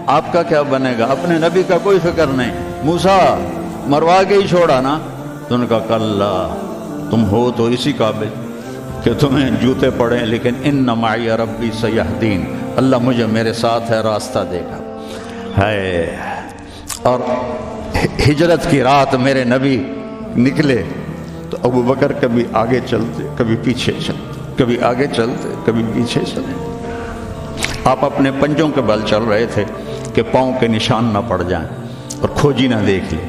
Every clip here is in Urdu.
آپ کا کیا بنے گا؟ اپنے نبی کا کوئی فکر نہیں. موسیٰ مروا کے ہی چھوڑا نا. تو ان کا کلا، تم ہو تو اسی قابل کہ تمہیں جوتے پڑیں، لیکن ان معی ربی سیہدین، اللہ مجھے میرے ساتھ ہے، راستہ دے گا. ہے اور ہجرت کی رات میرے نبی نکلے تو ابو بکر کبھی آگے چلتے کبھی پیچھے چلتے، کبھی آگے چلتے کبھی پیچھے چلتے. آپ اپنے پنجوں کے بل چل رہے تھے کہ پاؤں کے نشان نہ پڑ جائیں اور کھوجی نہ دیکھ لیں.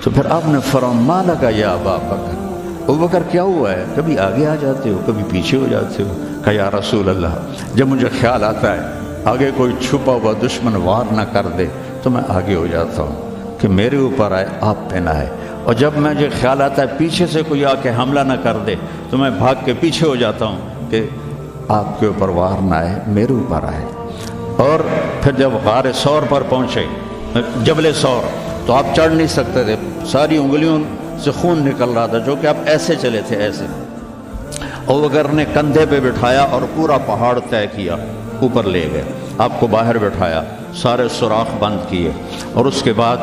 تو پھر آپ نے فرمایا ما لکا یا ابا بکر، ابو بکر کیا ہوا ہے؟ کبھی آگے آ جاتے ہو کبھی پیچھے ہو جاتے ہو. کہا یا رسول اللہ، جب مجھے خیال آتا ہے آگے کوئی چھپا ہوا دشمن وار نہ کر دے تو میں آگے ہو جاتا ہوں کہ میرے اوپر آئے، آپ پہ نہ آئے. اور جب مجھے خیال آتا ہے پیچھے سے کوئی آ کے حملہ نہ کر دے تو میں بھاگ کے پیچھے ہو جاتا ہوں کہ آپ کے اوپر وار نہ آئے، میرے اوپر آئے. اور پھر جب غار ثور پر پہنچے، جبل ثور، تو آپ چڑھ نہیں سکتے تھے، ساری انگلیوں سے خون نکل رہا تھا، جو کہ آپ ایسے چلے تھے ایسے. ابو بکر نے کندھے پہ بٹھایا اور پورا پہاڑ طے کیا، اوپر لے گئے، آپ کو باہر بٹھایا، سارے سوراخ بند کیے، اور اس کے بعد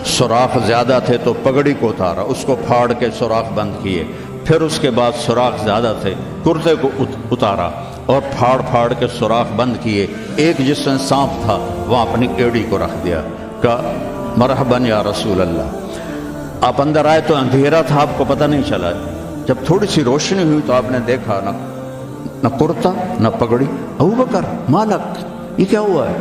سوراخ زیادہ تھے تو پگڑی کو اتارا، اس کو پھاڑ کے سوراخ بند کیے. پھر اس کے بعد سوراخ زیادہ تھے، کرتے کو اتارا اور پھاڑ کے سوراخ بند کیے. ایک جس میں سانپ تھا وہاں اپنی ایڑی کو رکھ دیا، کہا مرحباً یا رسول اللہ. آپ اندر آئے تو اندھیرا تھا، آپ کو پتہ نہیں چلا. جب تھوڑی سی روشنی ہوئی تو آپ نے دیکھا نہ کرتا نہ پگڑی. ابو بکر مالک، یہ کیا ہوا ہے؟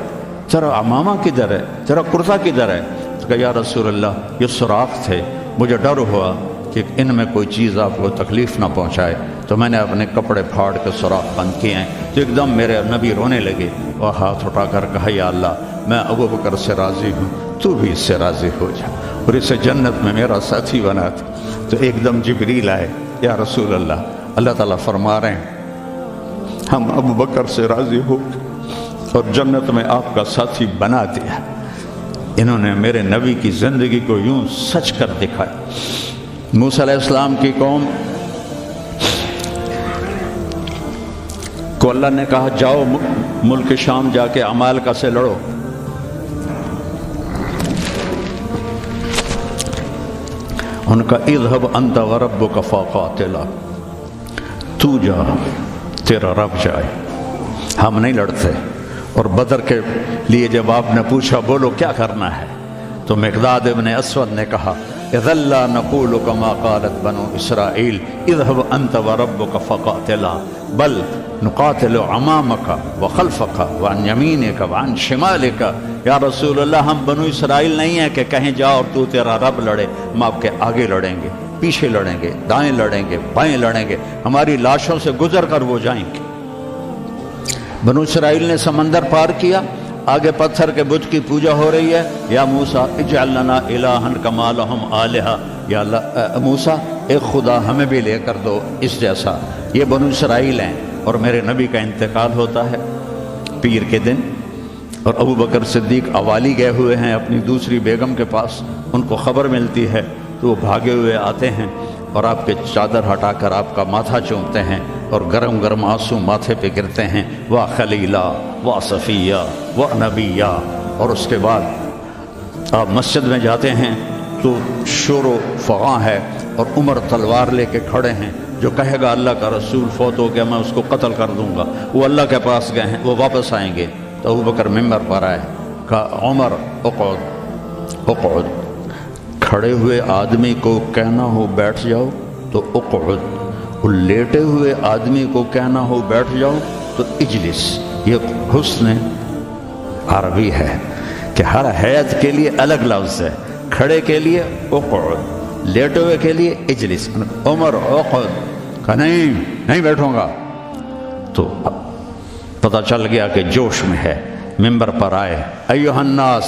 ذرا عمامہ کدھر ہے، ذرا کرتا کدھر ہے؟ تو کہا یا رسول اللہ یہ سوراخ تھے، مجھے ڈر ہوا کہ ان میں کوئی چیز آپ کو تکلیف نہ پہنچائے تو میں نے اپنے کپڑے پھاڑ کے سوراخ بند کیے ہیں. تو ایک دم میرے نبی رونے لگے اور ہاتھ اٹھا کر کہا یا اللہ میں ابو بکر سے راضی ہوں، تو بھی اس سے راضی ہو جا اور اسے جنت میں میرا ساتھی بنا تھا. تو ایک دم جبریل آئے، یا رسول اللہ، اللہ تعالیٰ فرما رہے ہیں ہم ابو بکر سے راضی ہو اور جنت میں آپ کا ساتھی بنا دیا. انہوں نے میرے نبی کی زندگی کو یوں سچ کر دکھایا. موسیٰ علیہ السلام کی قوم کو اللہ نے کہا جاؤ ملک شام جا کے عمالقہ سے لڑو. ان کا اذهب انت وربک فقاتلا، تو جا تیرا رب جائے، ہم نہیں لڑتے. اور بدر کے لیے جب آپ نے پوچھا بولو کیا کرنا ہے تو مقداد ابن اسود نے کہا اذا لا نقول كما قالت بنو اسرائیل اذهب انت وربك فقاتلا بل نقاتل امامك وخلفك وعن يمينك وعن شمالك. یا رسول اللہ ہم بنو اسرائیل نہیں ہیں کہ کہیں جا اور تو تیرا رب لڑے، ہم آپ کے آگے لڑیں گے، پیچھے لڑیں گے، دائیں لڑیں گے، بائیں لڑیں گے، ہماری لاشوں سے گزر کر وہ جائیں گے. بنو اسرائیل نے سمندر پار کیا، آگے پتھر کے بت کی پوجا ہو رہی ہے. یا موسیٰ اجعل لنا الہا کما لہم آلہہ، یا اللہ موسیٰ ایک خدا ہمیں بھی لے کر دو اس جیسا. یہ بنو اسرائیل ہیں اور میرے نبی کا انتقال ہوتا ہے پیر کے دن، اور ابو بکر صدیق اوالی گئے ہوئے ہیں اپنی دوسری بیگم کے پاس. ان کو خبر ملتی ہے تو وہ بھاگے ہوئے آتے ہیں اور آپ کے چادر ہٹا کر آپ کا ماتھا چومتے ہیں اور گرم گرم آنسو ماتھے پہ گرتے ہیں. واہ خلیلہ واہ صفیہ واہ نبیہ. اور اس کے بعد آپ مسجد میں جاتے ہیں تو شور و فغاں ہے اور عمر تلوار لے کے کھڑے ہیں. جو کہے گا اللہ کا رسول فوت ہو گیا میں اس کو قتل کر دوں گا، وہ اللہ کے پاس گئے ہیں، وہ واپس آئیں گے. تو ابو بکر ممبر پر آئے، کہا عمر اقعد اقعد. کھڑے ہوئے آدمی کو کہنا ہو بیٹھ جاؤ تو اقعد، اور لیٹے ہوئے آدمی کو کہنا ہو بیٹھ جاؤ تو اجلس. یہ حسن عربی ہے کہ ہر حیت کے لیے الگ لفظ ہے. کھڑے کے لیے اقعد، لیٹے ہوئے کے لیے اجلس. عمر اقعد، کہا نہیں بیٹھوں گا. تو پتہ چل گیا کہ جوش میں ہے. ممبر پر آئے، ایھا الناس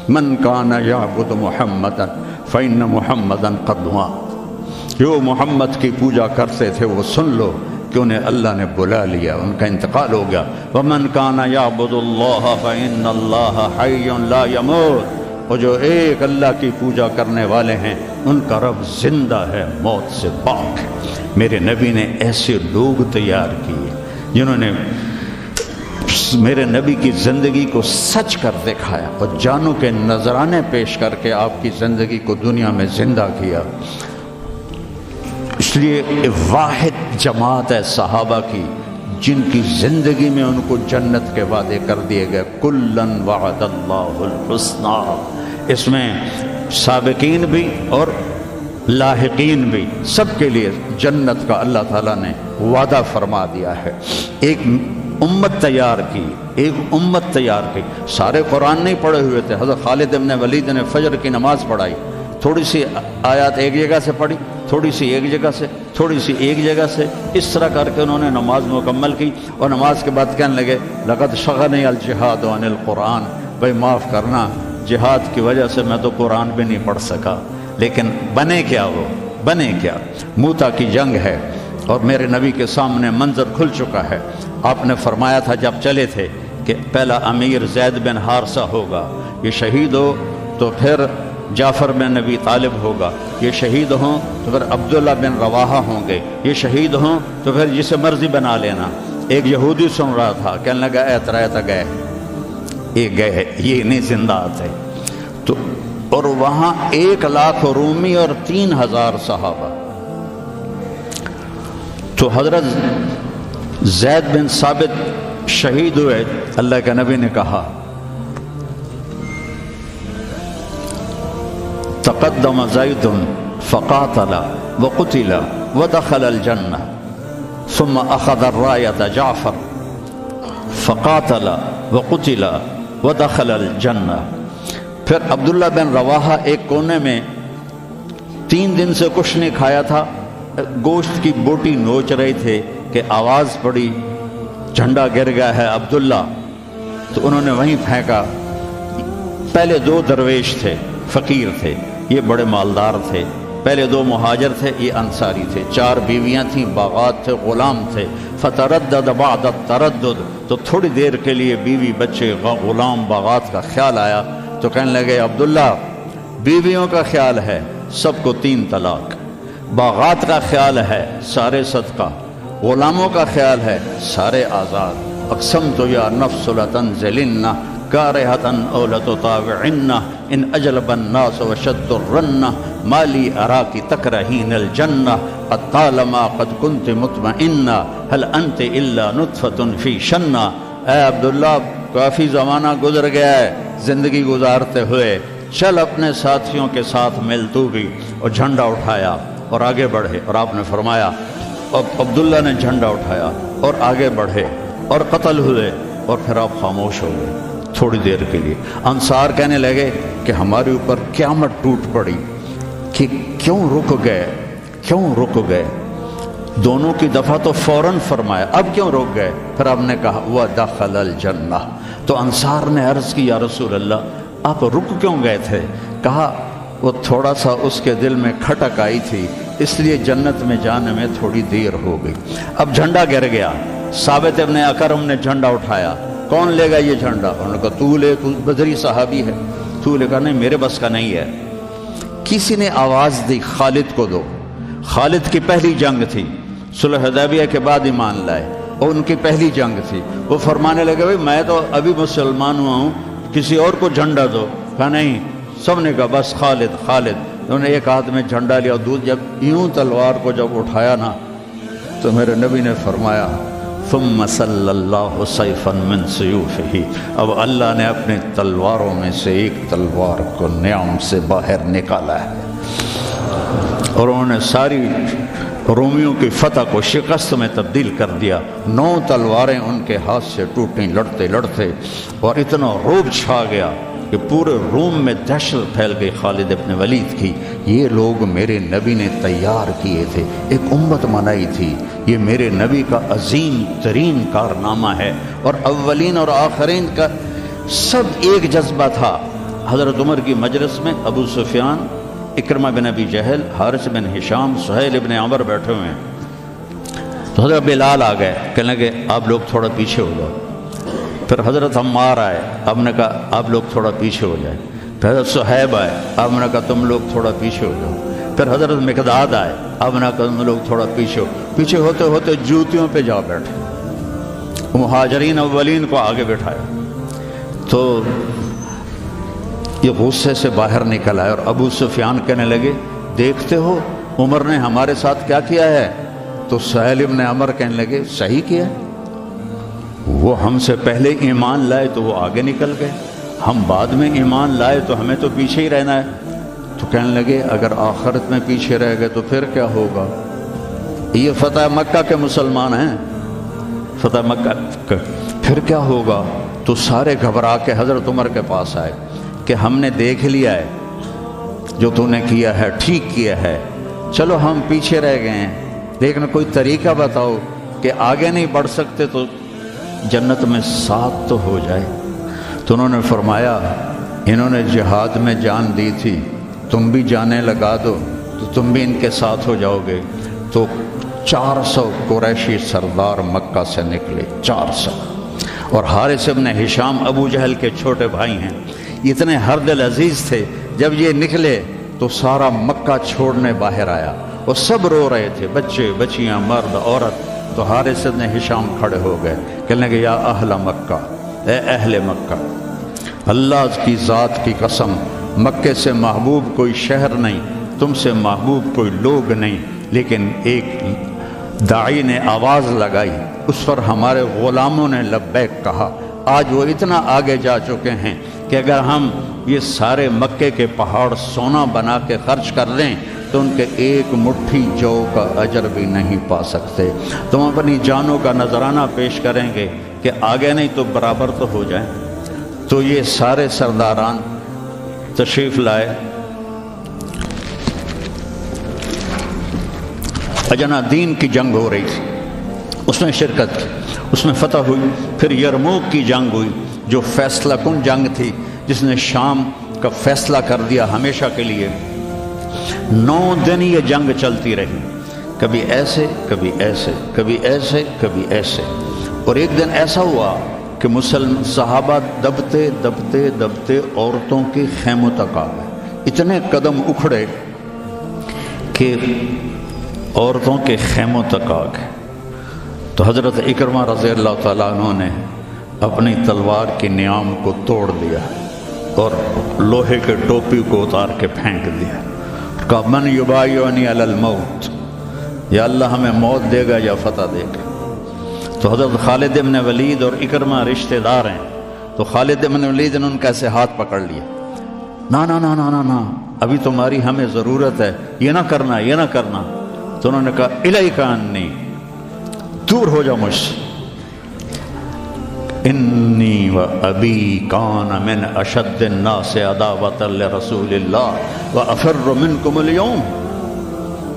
من کان یعبد محمدا فإن محمدا قد مات. جو محمد کی پوجا کرتے تھے وہ سن لو کہ انہیں اللہ نے بلا لیا، ان کا انتقال ہو گیا. ومن کان یعبد اللہ فإن اللہ حی لا یموت. اور جو ایک اللہ کی پوجا کرنے والے ہیں ان کا رب زندہ ہے، موت سے پاک ہے. میرے نبی نے ایسے لوگ تیار کیے جنہوں نے میرے نبی کی زندگی کو سچ کر دکھایا اور جانوں کے نذرانے پیش کر کے آپ کی زندگی کو دنیا میں زندہ کیا۔ اس لیے واحد جماعت ہے صحابہ کی جن کی زندگی میں ان کو جنت کے وعدے کر دیے گئے، کلن وعد اللہ الحسنی۔ اس میں سابقین بھی اور لاحقین بھی، سب کے لیے جنت کا اللہ تعالیٰ نے وعدہ فرما دیا ہے۔ ایک امت تیار کی، ایک امت تیار کی۔ سارے قرآن نہیں پڑھے ہوئے تھے، حضرت خالد بن ولید نے فجر کی نماز پڑھائی، تھوڑی سی آیات ایک جگہ سے پڑھی، تھوڑی سی ایک جگہ سے، تھوڑی سی ایک جگہ سے، اس طرح کر کے انہوں نے نماز مکمل کی، اور نماز کے بعد کہنے لگے لقد شغلنی الجہاد عن القرآن، بھائی معاف کرنا، جہاد کی وجہ سے میں تو قرآن بھی نہیں پڑھ سکا۔ لیکن بنے کیا؟ وہ بنے کیا؟ موتا کی جنگ ہے اور میرے نبی کے سامنے منظر کھل چکا ہے۔ آپ نے فرمایا تھا جب چلے تھے کہ پہلا امیر زید بن حارثہ ہوگا، یہ شہید ہو تو پھر جعفر بن نبی طالب ہوگا، یہ شہید ہوں تو پھر عبداللہ بن رواحہ ہوں گے، یہ شہید ہوں تو پھر جسے مرضی بنا لینا۔ ایک یہودی سن رہا تھا، کہنے لگا اے ترائیتا گئے، یہ گئے، یہ نہیں زندہ آتے۔ تو اور وہاں 1,00,000 رومی اور 3,000 صحابہ۔ تو حضرت زید بن ثابت شہید ہوئے، اللہ کے نبی نے کہا تقدم زید فقاتل وقتل ودخل الجنہ ثم اخذ الرایۃ جعفر فقاتل وقتل ودخل الجنہ۔ پھر عبداللہ بن رواحہ ایک کونے میں 3 دن سے کچھ نہیں کھایا تھا، گوشت کی بوٹی نوچ رہے تھے کہ آواز پڑی جھنڈا گر گیا ہے عبداللہ، تو انہوں نے وہیں پھینکا۔ پہلے 2 درویش تھے، فقیر تھے، یہ بڑے مالدار تھے، پہلے 2 مہاجر تھے، یہ انصاری تھے، 4 بیویاں تھیں، باغات تھے، غلام تھے۔ فتردد بعد التردد، تو تھوڑی دیر کے لیے بیوی بچے غلام باغات کا خیال آیا، تو کہنے لگے عبداللہ بیویوں کا خیال ہے سب کو 3 طلاق، باغات کا خیال ہے سارے صدقہ، غلاموں کا خیال ہے سارے آزاد۔ اقسمت یا نفس لتنزلن کارہۃ او لتطاوعن ان اجلب الناس وشد الرن ما لی اراک تکرہین الجنہ قد طالما قد کنت مطمئنہ هل انت الا نطفۃ فی شنہ۔ اے عبداللہ کافی زمانہ گزر گیا ہے زندگی گزارتے ہوئے، چل اپنے ساتھیوں کے ساتھ مل تو بھی۔ اور جھنڈا اٹھایا اور آگے بڑھے، اور آپ نے فرمایا، اور عبداللہ نے جھنڈا اٹھایا اور آگے بڑھے اور قتل ہوئے، اور پھر آپ خاموش ہو گئے تھوڑی دیر کے لیے۔ انصار کہنے لگے کہ ہمارے اوپر قیامت ٹوٹ پڑی کہ کیوں رک گئے، کیوں رک گئے؟ دونوں کی دفعہ تو فوراً فرمایا، اب کیوں رک گئے؟ پھر آپ نے کہا وَدَخَلَ الْجَنَّةَ۔ تو انصار نے عرض کی یا رسول اللہ آپ رک کیوں گئے تھے؟ کہا وہ تھوڑا سا اس کے دل میں کھٹک آئی تھی، اس لیے جنت میں جانے میں تھوڑی دیر ہو گئی۔ اب جھنڈا گر گیا، ثابت ابن اکرم نے جھنڈا اٹھایا، کون لے گا یہ جھنڈا؟ انہوں نے کہا تو لے، تو بدری صحابی ہے۔ تو لے، کہا نہیں میرے بس کا نہیں ہے۔ کسی نے آواز دی خالد کو دو۔ خالد کی پہلی جنگ تھی، صلح حدیبیہ کے بعد ایمان لائے، اور ان کی پہلی جنگ تھی۔ وہ فرمانے لگے بھائی میں تو ابھی مسلمان ہوا ہوں، کسی اور کو جھنڈا دو۔ کہا نہیں، سب نے کہا بس خالد خالد۔ انہوں نے ایک ہاتھ میں جھنڈا لیا، جب یوں تلوار کو جب اٹھایا نا تو میرے نبی نے فرمایا ثم صلی اللہ سیفا من سیوفہ، اب اللہ نے اپنے تلواروں میں سے ایک تلوار کو نیام سے باہر نکالا ہے، اور انہوں نے ساری رومیوں کی فتح کو شکست میں تبدیل کر دیا۔ 9 تلواریں ان کے ہاتھ سے ٹوٹیں لڑتے لڑتے، اور اتنا رعب چھا گیا کہ پورے روم میں دہشت پھیل گئی خالد ابن ولید کی۔ یہ لوگ میرے نبی نے تیار کیے تھے، ایک امت بنائی تھی، یہ میرے نبی کا عظیم ترین کارنامہ ہے، اور اولین اور آخرین کا سب ایک جذبہ تھا۔ حضرت عمر کی مجلس میں ابو سفیان، اکرمہ بن ابی جہل، حارث بن ہشام، سہیل ابن عمر بیٹھے ہوئے ہیں، تو حضرت بلال آ گئے، کہنے لگے آپ لوگ تھوڑا پیچھے ہو جاؤ۔ پھر حضرت عمار آئے، آپ نے کہا آپ لوگ تھوڑا پیچھے ہو جائیں۔ پھر حضرت صہیب آئے، آپ نے کہا تم لوگ تھوڑا پیچھے ہو جاؤ۔ پھر حضرت مقداد آئے، آپ نے کہا تم لوگ تھوڑا پیچھے ہوتے ہوتے جوتیوں پہ جا بیٹھے۔ مہاجرین اولین کو آگے بٹھایا تو یہ غصے سے باہر نکل آئے اور ابو سفیان کہنے لگے دیکھتے ہو عمر نے ہمارے ساتھ کیا کیا ہے؟ تو سہیل ابن عمر کہنے لگے صحیح کیا، وہ ہم سے پہلے ایمان لائے تو وہ آگے نکل گئے، ہم بعد میں ایمان لائے تو ہمیں تو پیچھے ہی رہنا ہے۔ تو کہنے لگے اگر آخرت میں پیچھے رہ گئے تو پھر کیا ہوگا؟ یہ فتح مکہ کے مسلمان ہیں، فتح مکہ کا پھر کیا ہوگا؟ تو سارے گھبرا کے حضرت عمر کے پاس آئے کہ ہم نے دیکھ لیا ہے جو تو نے کیا ہے ٹھیک کیا ہے، چلو ہم پیچھے رہ گئے ہیں لیکن کوئی طریقہ بتاؤ کہ آگے نہیں بڑھ سکتے تو جنت میں ساتھ تو ہو جائے۔ تو انہوں نے فرمایا انہوں نے جہاد میں جان دی تھی، تم بھی جانیں لگا دو تو تم بھی ان کے ساتھ ہو جاؤ گے۔ تو 400 قریشی سردار مکہ سے نکلے، 400، اور حارث ابن ہشام ابو جہل کے چھوٹے بھائی ہیں، اتنے ہر دل عزیز تھے۔ جب یہ نکلے تو سارا مکہ چھوڑنے باہر آیا، وہ سب رو رہے تھے، بچے بچیاں مرد عورت۔ تو حارث ابن ہشام کھڑے ہو گئے، کہنے لگے یا اہل مکہ، اے اہل مکہ، اللہ کی ذات کی قسم مکے سے محبوب کوئی شہر نہیں، تم سے محبوب کوئی لوگ نہیں، لیکن ایک داعی نے آواز لگائی، اس پر ہمارے غلاموں نے لبیک کہا۔ آج وہ اتنا آگے جا چکے ہیں کہ اگر ہم یہ سارے مکے کے پہاڑ سونا بنا کے خرچ کر لیں تو ان کے ایک مٹھی جو کا اجر بھی نہیں پا سکتے۔ تم اپنی جانوں کا نذرانہ پیش کریں گے کہ آگے نہیں تو برابر تو ہو جائیں۔ تو یہ سارے سرداران تشریف لائے، اجنا دین کی جنگ ہو رہی تھی، اس میں شرکت کی، اس میں فتح ہوئی۔ پھر یرموک کی جنگ ہوئی جو فیصلہ کن جنگ تھی، جس نے شام کا فیصلہ کر دیا ہمیشہ کے لیے۔ 9 دن یہ جنگ چلتی رہی، کبھی ایسے کبھی ایسے کبھی ایسے کبھی ایسے، اور ایک دن ایسا ہوا کہ صحابہ دبتے دبتے دبتے عورتوں کے خیموں تک آ گئے، اتنے قدم اکھڑے کہ عورتوں کے خیموں تک آ گئے۔ تو حضرت اکرمہ رضی اللہ تعالیٰ عنہ نے اپنی تلوار کی نیام کو توڑ دیا اور لوہے کے ٹوپی کو اتار کے پھینک دیا، کہا من یبایعنی علی الموت، یا اللہ ہمیں موت دے گا یا فتح دے گا۔ تو حضرت خالد بن ولید اور اکرمہ رشتہ دار ہیں، تو خالد بن ولید نے ان کا ایسے ہاتھ پکڑ لیا، نا نا نا نا نا نا، ابھی تمہاری ہمیں ضرورت ہے، یہ نہ کرنا یہ نہ کرنا۔ تو انہوں نے کہا الیک عنی، دور ہو جاؤ مجھ سے، انی و ابی کان من اشد الناس عداوۃ لرسول اللہ و افر منکم اليوم،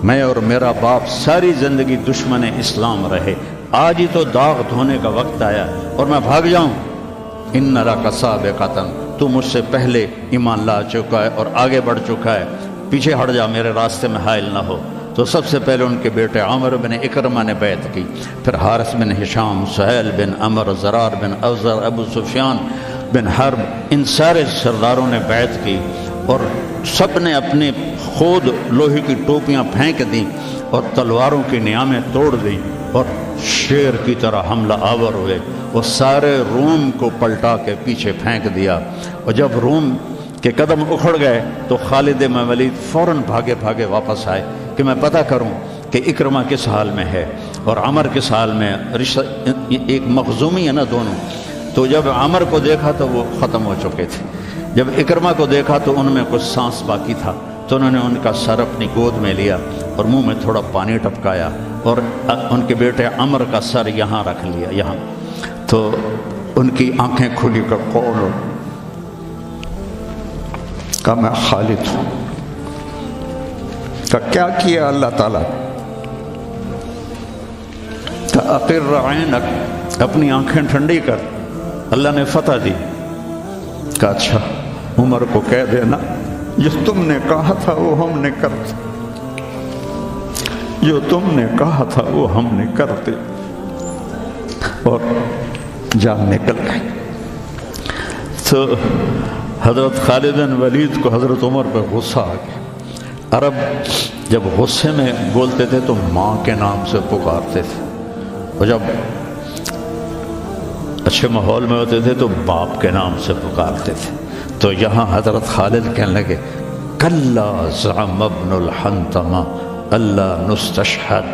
میں اور میرا باپ ساری زندگی دشمن اسلام رہے، آج ہی تو داغ دھونے کا وقت آیا اور میں بھاگ جاؤں۔ ان لک سابقۃ، تو مجھ سے پہلے ایمان لا چکا ہے اور آگے بڑھ چکا ہے، پیچھے ہٹ جا، میرے راستے میں حائل نہ ہو۔ تو سب سے پہلے ان کے بیٹے عامر بن اکرمہ نے بیعت کی، پھر حارث بن ہشام، سہیل بن عمر، زرار بن اوزر، ابو سفیان بن حرب، ان سارے سرداروں نے بیعت کی، اور سب نے اپنے خود لوہے کی ٹوپیاں پھینک دیں اور تلواروں کی نیامیں توڑ دیں اور شیر کی طرح حملہ آور ہوئے، وہ سارے روم کو پلٹا کے پیچھے پھینک دیا۔ اور جب روم کے قدم اکھڑ گئے تو خالد بن ولید فوراً بھاگے بھاگے واپس آئے کہ میں پتہ کروں کہ اکرمہ کس حال میں ہے اور عمر کس حال میں، ایک مخزومی ہے نا دونوں۔ تو جب عمر کو دیکھا تو وہ ختم ہو چکے تھے، جب اکرمہ کو دیکھا تو ان میں کچھ سانس باقی تھا، تو انہوں نے ان کا سر اپنی گود میں لیا اور منہ میں تھوڑا پانی ٹپکایا اور ان کے بیٹے عمر کا سر یہاں رکھ لیا، یہاں۔ تو ان کی آنکھیں کھلی کر کون ہو؟ کہا میں خالد ہوں۔ کہا کیا کیا اللہ تعالیٰ؟ کہا اقر عینک، اپنی آنکھیں ٹھنڈی کر، اللہ نے فتح دی۔ کہا اچھا عمر کو کہہ دینا جو تم نے کہا تھا وہ ہم نے کرتے، جو تم نے کہا تھا وہ ہم نے کرتے، اور جان نکل گئی۔ تو حضرت خالد بن ولید کو حضرت عمر پہ غصہ آ گیا۔ عرب جب غصے میں بولتے تھے تو ماں کے نام سے پکارتے تھے، اور جب اچھے ماحول میں ہوتے تھے تو باپ کے نام سے پکارتے تھے. تو یہاں حضرت خالد کہنے لگے کلا زعم ابن الحنتمہ اللہ نستشہد.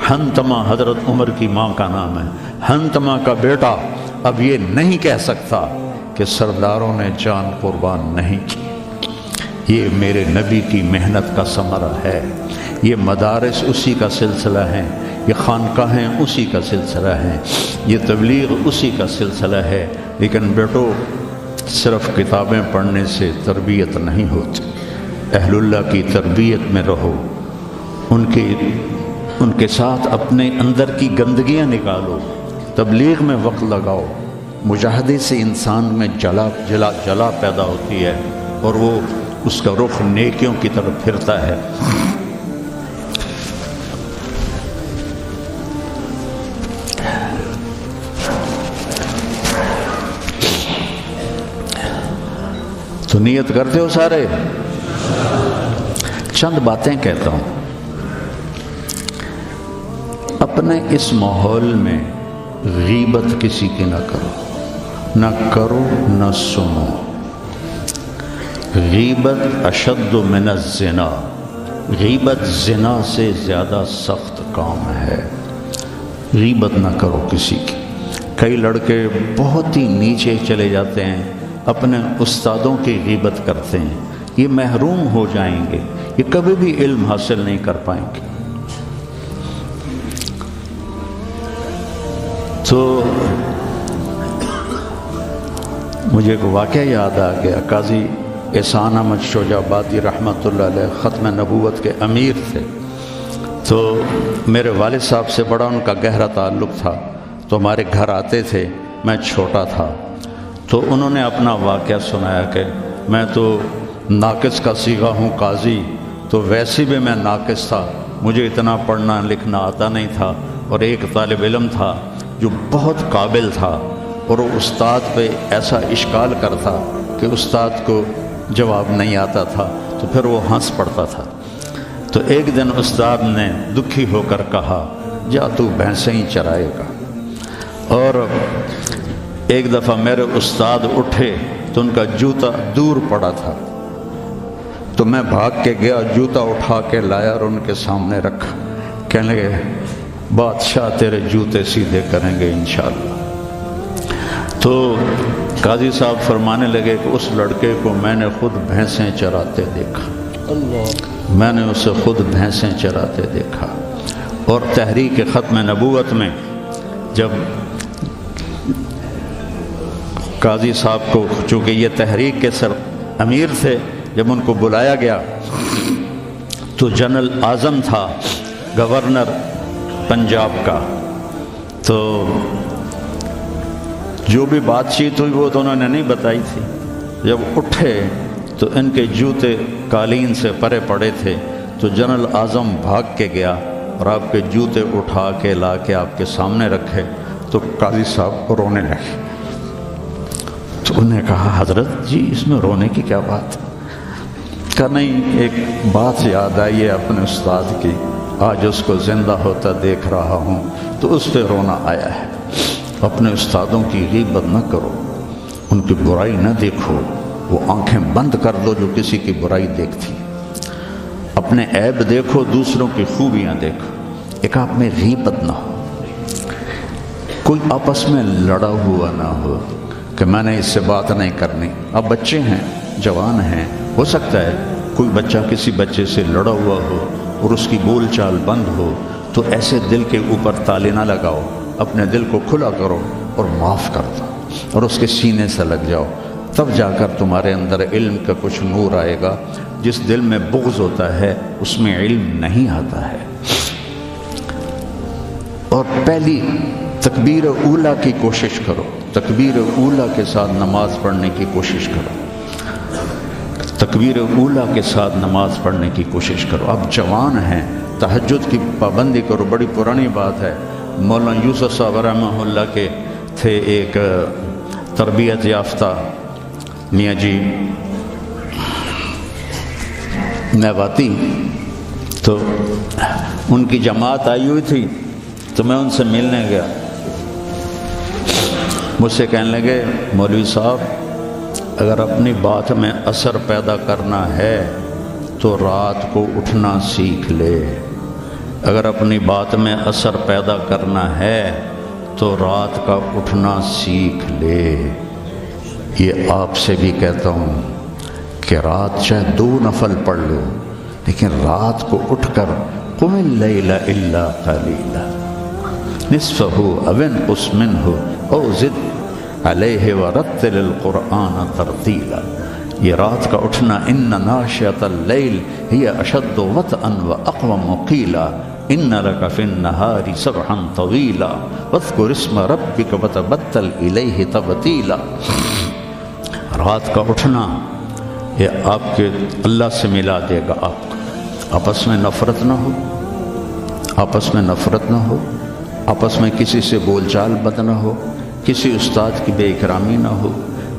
حنتمہ حضرت عمر کی ماں کا نام ہے. حنتمہ کا بیٹا اب یہ نہیں کہہ سکتا کہ سرداروں نے جان قربان نہیں کی. یہ میرے نبی کی محنت کا ثمرہ ہے. یہ مدارس اسی کا سلسلہ ہے, یہ خانقاہیں اسی کا سلسلہ ہے, یہ تبلیغ اسی کا سلسلہ ہے. لیکن بیٹو صرف کتابیں پڑھنے سے تربیت نہیں ہوتی. اہل اللہ کی تربیت میں رہو, ان کے ساتھ اپنے اندر کی گندگیاں نکالو, تبلیغ میں وقت لگاؤ. مجاہدے سے انسان میں جلا پیدا ہوتی ہے اور وہ اس کا رخ نیکیوں کی طرف پھرتا ہے. تو نیت کرتے ہو سارے؟ چند باتیں کہتا ہوں. اپنے اس ماحول میں غیبت کسی کی نہ کرو نہ سنو. غیبت اشد من الزنا, غیبت زنا سے زیادہ سخت کام ہے. غیبت نہ کرو کسی کی. کئی لڑکے بہت ہی نیچے چلے جاتے ہیں, اپنے استادوں کی غیبت کرتے ہیں. یہ محروم ہو جائیں گے, یہ کبھی بھی علم حاصل نہیں کر پائیں گے. تو مجھے ایک واقعہ یاد آ گیا. قاضی احسان احمد شجاع آبادی رحمۃ اللہ علیہ ختم نبوت کے امیر تھے. تو میرے والد صاحب سے بڑا ان کا گہرا تعلق تھا. تو ہمارے گھر آتے تھے, میں چھوٹا تھا. تو انہوں نے اپنا واقعہ سنایا کہ میں تو ناقص کا صیغہ ہوں قاضی, تو ویسے بھی میں ناقص تھا, مجھے اتنا پڑھنا لکھنا آتا نہیں تھا. اور ایک طالب علم تھا جو بہت قابل تھا, اور وہ استاد پہ ایسا اشکال کرتا کہ استاد کو جواب نہیں آتا تھا, تو پھر وہ ہنس پڑتا تھا. تو ایک دن استاد نے دکھی ہو کر کہا جا تو بھینسیں ہی چرائے گا. اور ایک دفعہ میرے استاد اٹھے تو ان کا جوتا دور پڑا تھا, تو میں بھاگ کے گیا, جوتا اٹھا کے لایا اور ان کے سامنے رکھا. کہنے لگے بادشاہ تیرے جوتے سیدھے کریں گے انشاءاللہ. تو قاضی صاحب فرمانے لگے کہ اس لڑکے کو میں نے خود بھینسیں چراتے دیکھا, میں نے اسے خود بھینسیں چراتے دیکھا. اور تحریک ختم نبوت میں جب قاضی صاحب کو, چونکہ یہ تحریک کے سر امیر تھے, جب ان کو بلایا گیا تو جنرل اعظم تھا گورنر پنجاب کا. تو جو بھی بات چیت ہوئی وہ تو انہوں نے نہیں بتائی تھی. جب اٹھے تو ان کے جوتے قالین سے پرے پڑے تھے. تو جنرل اعظم بھاگ کے گیا اور آپ کے جوتے اٹھا کے لا کے آپ کے سامنے رکھے. تو قاضی صاحب رونے لگے. تو انہیں کہا حضرت جی اس میں رونے کی کیا بات؟ کہا نہیں, ایک بات یاد آئی ہے اپنے استاد کی, آج اس کو زندہ ہوتا دیکھ رہا ہوں تو اس پہ رونا آیا ہے. اپنے استادوں کی غیبت نہ کرو, ان کی برائی نہ دیکھو, وہ آنکھیں بند کر دو جو کسی کی برائی دیکھتی. اپنے عیب دیکھو, دوسروں کی خوبیاں دیکھو. ایک آپ میں غیبت نہ ہو, کوئی آپس میں لڑا ہوا نہ ہو کہ میں نے اس سے بات نہیں کرنی. اب بچے ہیں, جوان ہیں, ہو سکتا ہے کوئی بچہ کسی بچے سے لڑا ہوا ہو اور اس کی بول چال بند ہو, تو ایسے دل کے اوپر تالے نہ لگاؤ, اپنے دل کو کھلا کرو اور معاف کر دو اور اس کے سینے سے لگ جاؤ. تب جا کر تمہارے اندر علم کا کچھ نور آئے گا. جس دل میں بغض ہوتا ہے اس میں علم نہیں آتا ہے. اور پہلی تکبیر اولیٰ کی کوشش کرو, تکبیر اولیٰ کے ساتھ نماز پڑھنے کی کوشش کرو, تکبیر اولیٰ کے ساتھ نماز پڑھنے کی کوشش کرو. اب جوان ہیں, تہجد کی پابندی کرو. بڑی پرانی بات ہے, مولانا یوسف صاحب رحمہ اللہ کے تھے ایک تربیت یافتہ میاں جی نیواتی, تو ان کی جماعت آئی ہوئی تھی, تو میں ان سے ملنے گیا. مجھ سے کہنے لگے مولوی صاحب اگر اپنی بات میں اثر پیدا کرنا ہے تو رات کو اٹھنا سیکھ لے، اگر اپنی بات میں اثر پیدا کرنا ہے تو رات کا اٹھنا سیکھ لے۔ یہ آپ سے بھی کہتا ہوں کہ رات چاہے 2 نفل پڑھ لو، لیکن رات کو اٹھ کر قم اللیل الا قلیلا نصفہ او انقص منہ او زد علیہ ورتل القرآن ترتیلا۔ یہ رات کا اٹھنا، ان ناشئۃ اللیل ہی اشد وطئا واقوم قیلا ان لک فی النہار سبحا طویلا واذکر اسم ربک وتبتل الیہ تبتیلا۔ رات کا اٹھنا یہ آپ کے اللہ سے ملا دے گا آپ کو۔ آپس میں نفرت نہ ہو، آپس میں نفرت نہ ہو، آپس میں کسی سے بول چال بد نہ ہو، کسی استاد کی بے اکرامی نہ ہو۔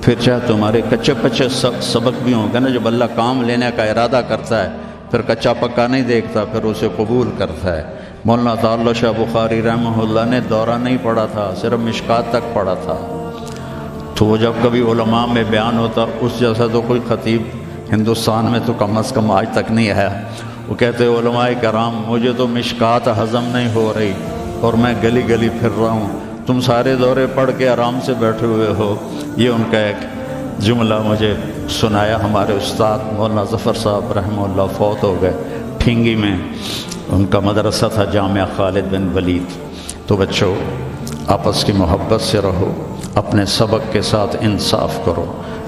پھر چاہے تمہارے کچے پچے سبق بھی ہوں گے نا، جب اللہ کام لینے کا ارادہ کرتا ہے پھر کچا پکا نہیں دیکھتا، پھر اسے قبول کرتا ہے۔ مولانا تعالی شاہ بخاری رحمہ اللہ نے دورہ نہیں پڑھا تھا، صرف مشکات تک پڑھا تھا، تو وہ جب کبھی علماء میں بیان ہوتا اس جیسا تو کوئی خطیب ہندوستان میں تو کم از کم آج تک نہیں آیا۔ وہ کہتے علماء کرام مجھے تو مشکات ہضم نہیں ہو رہی اور میں گلی گلی پھر رہا ہوں، تم سارے دورے پڑھ کے آرام سے بیٹھے ہوئے ہو۔ یہ ان کا ایک جملہ مجھے سنایا ہمارے استاد مولانا ظفر صاحب رحمہ اللہ، فوت ہو گئے۔ ٹھینگی میں ان کا مدرسہ تھا جامعہ خالد بن ولید۔ تو بچوں آپس کی محبت سے رہو، اپنے سبق کے ساتھ انصاف کرو۔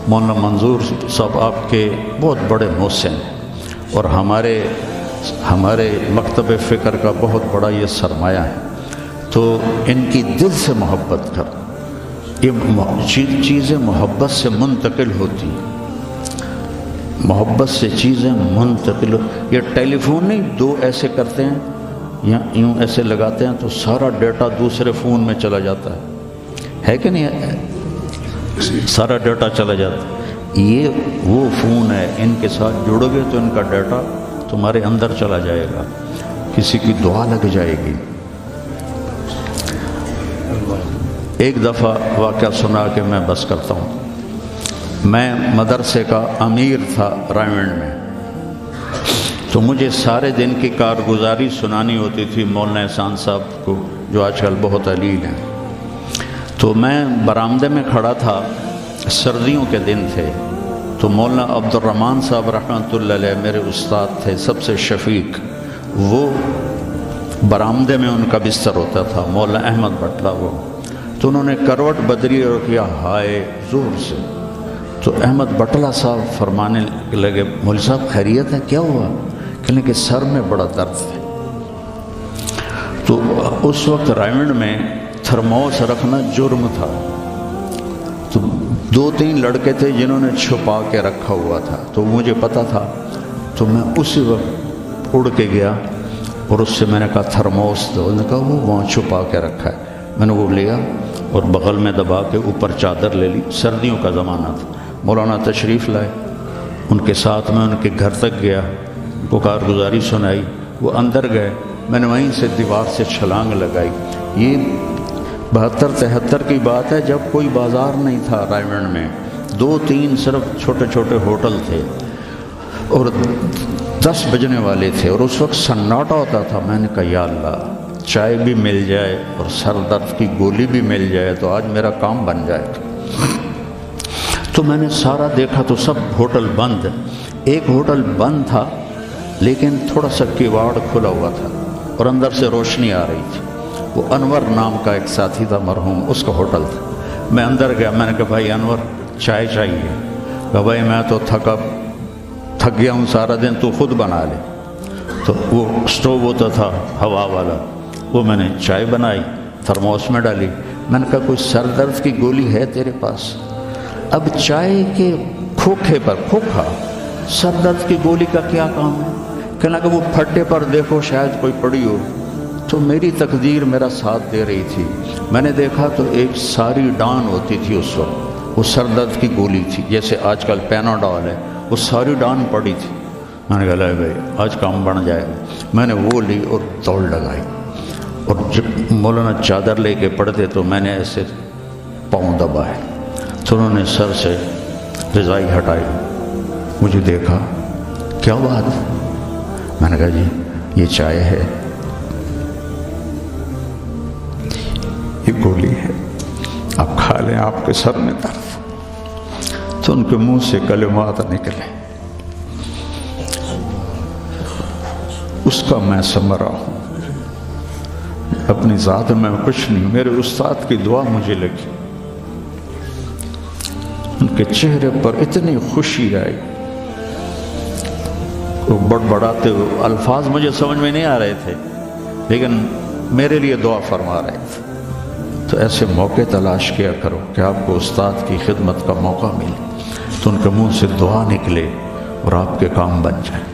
مولانا منظور صاحب آپ کے بہت بڑے محسن ہیں اور ہمارے مکتب فکر کا بہت بڑا یہ سرمایہ ہے، تو ان کی دل سے محبت کر۔ یہ چیزیں محبت سے منتقل ہوتی، محبت سے چیزیں منتقل یہ ٹیلی فون نہیں، 2 ایسے کرتے ہیں یا یوں ایسے لگاتے ہیں تو سارا ڈیٹا دوسرے فون میں چلا جاتا ہے کہ نہیں؟ سارا ڈیٹا چلا جاتا ہے۔ یہ وہ فون ہے، ان کے ساتھ جڑو گے تو ان کا ڈیٹا تمہارے اندر چلا جائے گا، کسی کی دعا لگ جائے گی۔ ایک دفعہ واقعہ سنا کہ میں بس کرتا ہوں۔ میں مدرسے کا امیر تھا رائمنڈ میں، تو مجھے سارے دن کی کارگزاری سنانی ہوتی تھی مولانا احسان صاحب کو، جو آج کل بہت علیل ہیں۔ تو میں برآمدے میں کھڑا تھا، سردیوں کے دن تھے، تو مولانا عبد الرحمن صاحب رحمۃ اللہ علیہ میرے استاد تھے، سب سے شفیق، وہ برآمدے میں ان کا بستر ہوتا تھا، مولانا احمد بٹلہ وہ، تو انہوں نے کروٹ بدلی اور کیا ہائے زور سے، تو احمد بٹلہ صاحب فرمانے لگے مولوی صاحب خیریت ہے، کیا ہوا؟ کہنے کہ سر میں بڑا درد ہے۔ تو اس وقت رائمنڈ میں تھرموس رکھنا جرم تھا، تو 2-3 لڑکے تھے جنہوں نے چھپا کے رکھا ہوا تھا، تو مجھے پتا تھا، تو میں اسی وقت اڑ کے گیا اور اس سے میں نے کہا تھرموس دو، انہوں نے کہا وہ وہاں چھپا کے رکھا ہے۔ میں نے وہ لیا اور بغل میں دبا کے اوپر چادر لے لی، سردیوں کا زمانہ تھا۔ مولانا تشریف لائے، ان کے ساتھ میں ان کے گھر تک گیا، ان کو کارگزاری سنائی، وہ اندر گئے، میں نے وہیں سے دیوار سے چھلانگ لگائی۔ یہ 72-73 کی بات ہے، جب کوئی بازار نہیں تھا رائمنڈ میں، 2-3 صرف چھوٹے چھوٹے ہوٹل تھے اور 10 بجنے والے تھے، اور اس وقت سناٹا ہوتا تھا۔ میں نے کہا یا اللہ، چائے بھی مل جائے اور سر درد کی گولی بھی مل جائے تو آج میرا کام بن جائے گا۔ تو میں نے سارا دیکھا تو سب ہوٹل بند، ایک ہوٹل بند تھا لیکن تھوڑا سا کیواڑ کھلا ہوا تھا اور اندر سے روشنی آ رہی تھی، وہ انور نام کا ایک ساتھی تھا مرحوم، اس کا ہوٹل تھا۔ میں اندر گیا، میں نے کہا بھائی انور چائے چاہیے؟ کہا بھائی میں تو تھک گیا ہوں سارا دن، تو خود بنا لے۔ تو وہ سٹوو ہوتا تھا ہوا والا، وہ میں نے چائے بنائی، تھرموس میں ڈالی۔ میں نے کہا کوئی سر درد کی گولی ہے تیرے پاس؟ اب چائے کے کھوکھے پر کھوکھا، سر درد کی گولی کا کیا کام ہے؟ کہنا کہ وہ پھٹے پر دیکھو شاید کوئی پڑی ہو۔ تو میری تقدیر میرا ساتھ دے رہی تھی، میں نے دیکھا تو ایک ساری ڈان ہوتی تھی اس وقت، وہ سر درد کی گولی تھی، جیسے آج کل پیناڈول ہے، وہ ساری ڈان پڑی تھی۔ میں نے کہا لے بھائی آج کام بن جائے گا۔ میں نے وہ لی اور دوڑ لگائی، اور جب مولانا چادر لے کے پڑھتے تو میں نے ایسے پاؤں دبائے تو انہوں نے سر سے رضائی ہٹائی، مجھے دیکھا، کیا بات؟ میں نے کہا جی یہ چائے ہے، یہ گولی ہے، آپ کھا لیں، آپ کے سر میں درد۔ تو ان کے منہ سے کلمات نکلے، اس کا میں ثمرہ ہوں، اپنی ذات میں کچھ نہیں، میرے استاد کی دعا مجھے لگی۔ ان کے چہرے پر اتنی خوشی آئی، وہ بڑبڑاتے ہوئے، الفاظ مجھے سمجھ میں نہیں آ رہے تھے لیکن میرے لیے دعا فرما رہے تھے۔ تو ایسے موقع تلاش کیا کرو کہ آپ کو استاد کی خدمت کا موقع ملے تو ان کے منہ سے دعا نکلے اور آپ کے کام بن جائیں۔